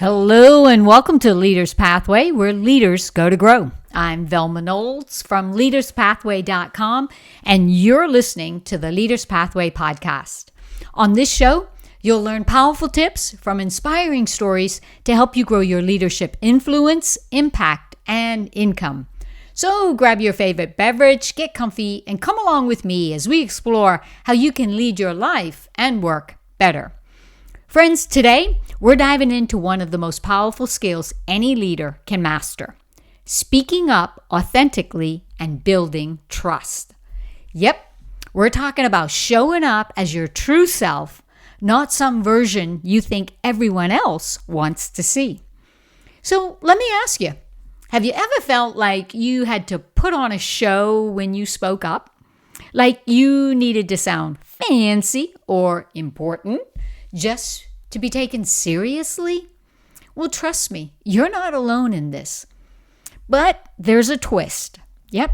Hello and welcome to Leaders Pathway, where leaders go to grow. I'm Velma Knowles from leaderspathway.com, and you're listening to the Leaders Pathway podcast. On this show, you'll learn powerful tips from inspiring stories to help you grow your leadership influence, impact, and income. So grab your favorite beverage, get comfy, and come along with me as we explore how you can lead your life and work better. Friends, today we're diving into one of the most powerful skills any leader can master: speaking up authentically and building trust. Yep, we're talking about showing up as your true self, not some version you think everyone else wants to see. So let me ask you, have you ever felt like you had to put on a show when you spoke up? Like you needed to sound fancy or important just to be taken seriously? Well, trust me, you're not alone in this. But there's a twist. Yep.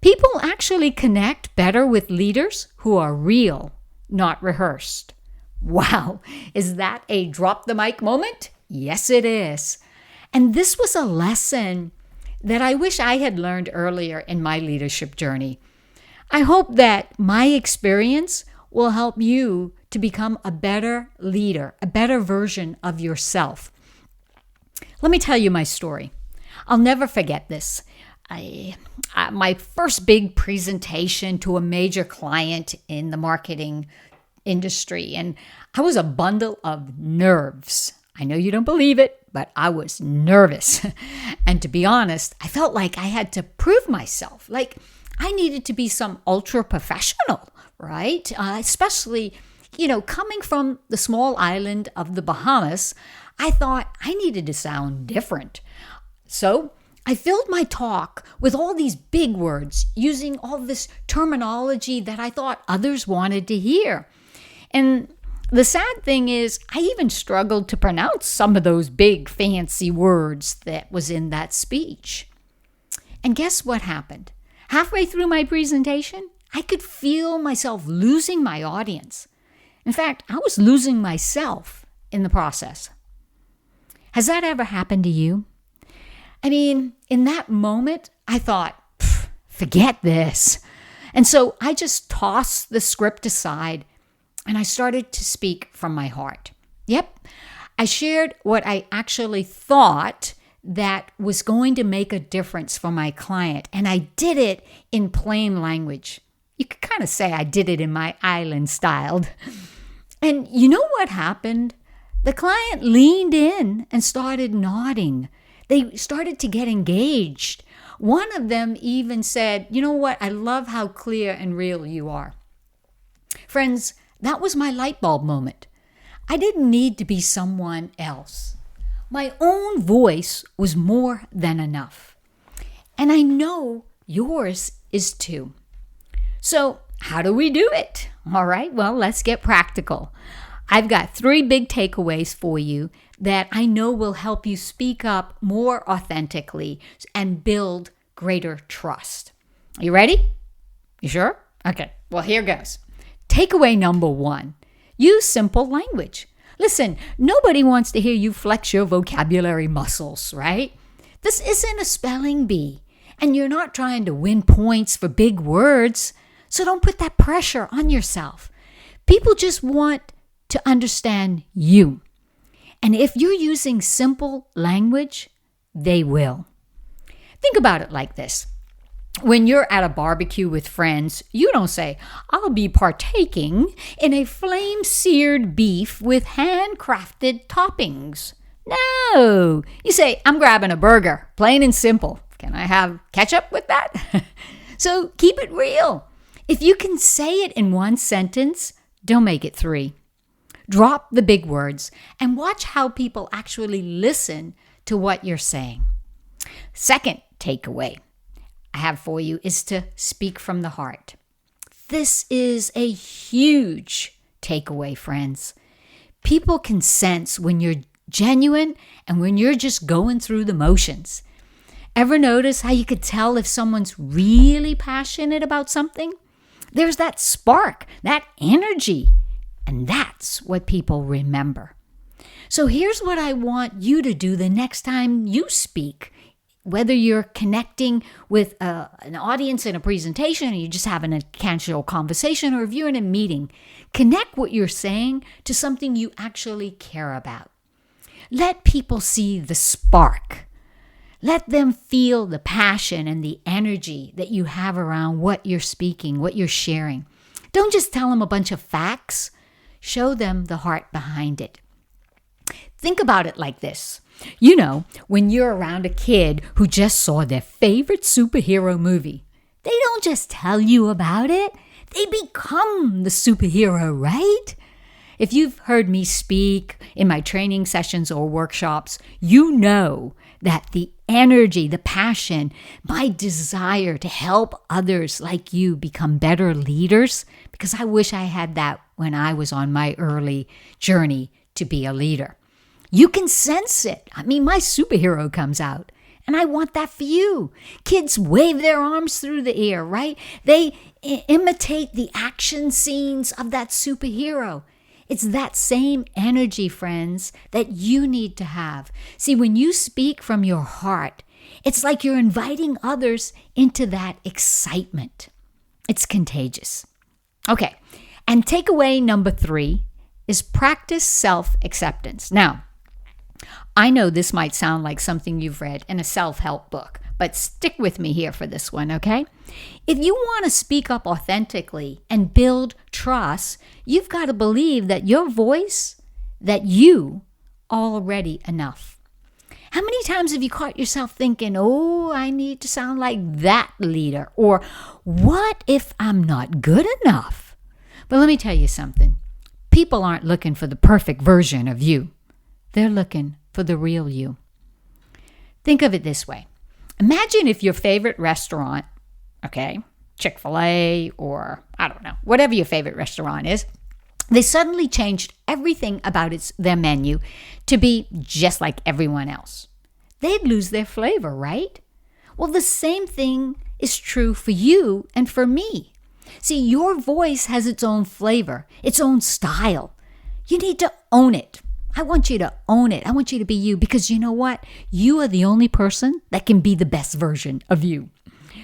People actually connect better with leaders who are real, not rehearsed. Wow, is that a drop the mic moment? Yes, it is. And this was a lesson that I wish I had learned earlier in my leadership journey. I hope that my experience will help you to become a better leader, a better version of yourself. Let me tell you my story. I'll never forget this. My first big presentation to a major client in the marketing industry, and I was a bundle of nerves. I know you don't believe it, but I was nervous. And to be honest, I felt like I had to prove myself, like I needed to be some ultra professional, right? Especially, coming from the small island of the Bahamas, I thought I needed to sound different. So I filled my talk with all these big words, using all this terminology that I thought others wanted to hear. And the sad thing is, I even struggled to pronounce some of those big fancy words that was in that speech. And guess what happened? Halfway through my presentation, I could feel myself losing my audience. In fact, I was losing myself in the process. Has that ever happened to you? I mean, in that moment, I thought, forget this. And so I just tossed the script aside and I started to speak from my heart. Yep, I shared what I actually thought that was going to make a difference for my client. And I did it in plain language. You could kind of say I did it in my island style. And you know what happened? The client leaned in and started nodding. They started to get engaged. One of them even said, "You know what? I love how clear and real you are." Friends, that was my light bulb moment. I didn't need to be someone else. My own voice was more than enough. And I know yours is too. So how do we do it? All right, well, let's get practical. I've got 3 big takeaways for you that I know will help you speak up more authentically and build greater trust. You ready? You sure? Okay, well, here goes. Takeaway number 1, use simple language. Listen, nobody wants to hear you flex your vocabulary muscles, right? This isn't a spelling bee, and you're not trying to win points for big words, so don't put that pressure on yourself. People just want to understand you. And if you're using simple language, they will. Think about it like this. When you're at a barbecue with friends, you don't say, "I'll be partaking in a flame-seared beef with handcrafted toppings." No, you say, "I'm grabbing a burger, plain and simple. Can I have ketchup with that?" So keep it real. If you can say it in 1 sentence, don't make it 3. Drop the big words and watch how people actually listen to what you're saying. Second takeaway I have for you is to speak from the heart. This is a huge takeaway, friends. People can sense when you're genuine and when you're just going through the motions. Ever notice how you could tell if someone's really passionate about something? There's that spark, that energy, and that's what people remember. So here's what I want you to do the next time you speak. Whether you're connecting with an audience in a presentation, or you're just having a casual conversation, or if you're in a meeting, connect what you're saying to something you actually care about. Let people see the spark. Let them feel the passion and the energy that you have around what you're speaking, what you're sharing. Don't just tell them a bunch of facts. Show them the heart behind it. Think about it like this. You know, when you're around a kid who just saw their favorite superhero movie, they don't just tell you about it. They become the superhero, right? If you've heard me speak in my training sessions or workshops, you know that the energy, the passion, my desire to help others like you become better leaders, because I wish I had that when I was on my early journey to be a leader. You can sense it. I mean, my superhero comes out, and I want that for you. Kids wave their arms through the air, right? They imitate the action scenes of that superhero. It's that same energy, friends, that you need to have. See, when you speak from your heart, it's like you're inviting others into that excitement. It's contagious. Okay, and takeaway number 3 is practice self-acceptance. Now, I know this might sound like something you've read in a self-help book, but stick with me here for this one, okay? If you want to speak up authentically and build trust, you've got to believe that your voice, that you are already enough. How many times have you caught yourself thinking, oh, I need to sound like that leader? Or what if I'm not good enough? But let me tell you something. People aren't looking for the perfect version of you. They're looking for the real you. Think of it this way. Imagine if your favorite restaurant, okay, Chick-fil-A or I don't know, whatever your favorite restaurant is, they suddenly changed everything about their menu to be just like everyone else. They'd lose their flavor, right? Well, the same thing is true for you and for me. See, your voice has its own flavor, its own style. You need to own it. I want you to own it. I want you to be you, because you know what? You are the only person that can be the best version of you.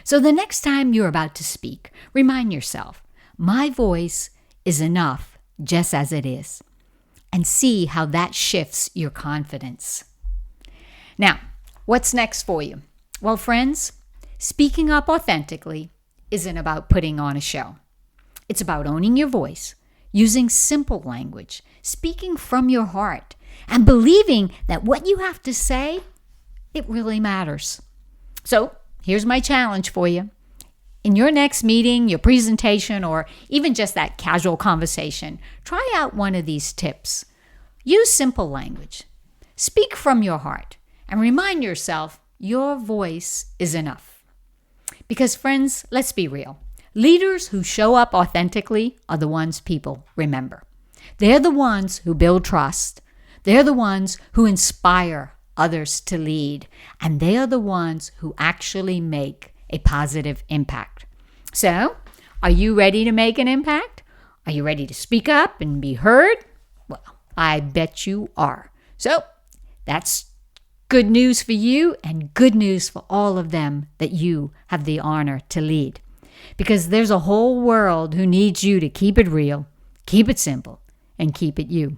So the next time you're about to speak, remind yourself, my voice is enough just as it is, and see how that shifts your confidence. Now, what's next for you? Well, friends, speaking up authentically isn't about putting on a show. It's about owning your voice, using simple language, speaking from your heart, and believing that what you have to say, it really matters. So here's my challenge for you. In your next meeting, your presentation, or even just that casual conversation, try out one of these tips. Use simple language. Speak from your heart, and remind yourself your voice is enough. Because friends, let's be real. Leaders who show up authentically are the ones people remember. They're the ones who build trust. They're the ones who inspire others to lead. And they are the ones who actually make a positive impact. So, are you ready to make an impact? Are you ready to speak up and be heard? Well, I bet you are. So, that's good news for you and good news for all of them that you have the honor to lead. Because there's a whole world who needs you to keep it real, keep it simple, and keep it you.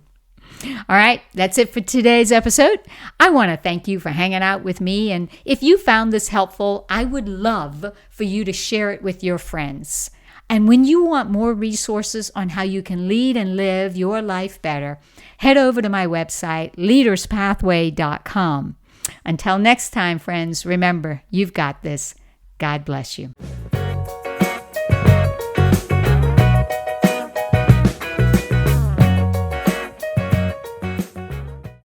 All right, that's it for today's episode. I want to thank you for hanging out with me. And if you found this helpful, I would love for you to share it with your friends. And when you want more resources on how you can lead and live your life better, head over to my website, leaderspathway.com. Until next time, friends, remember, you've got this. God bless you.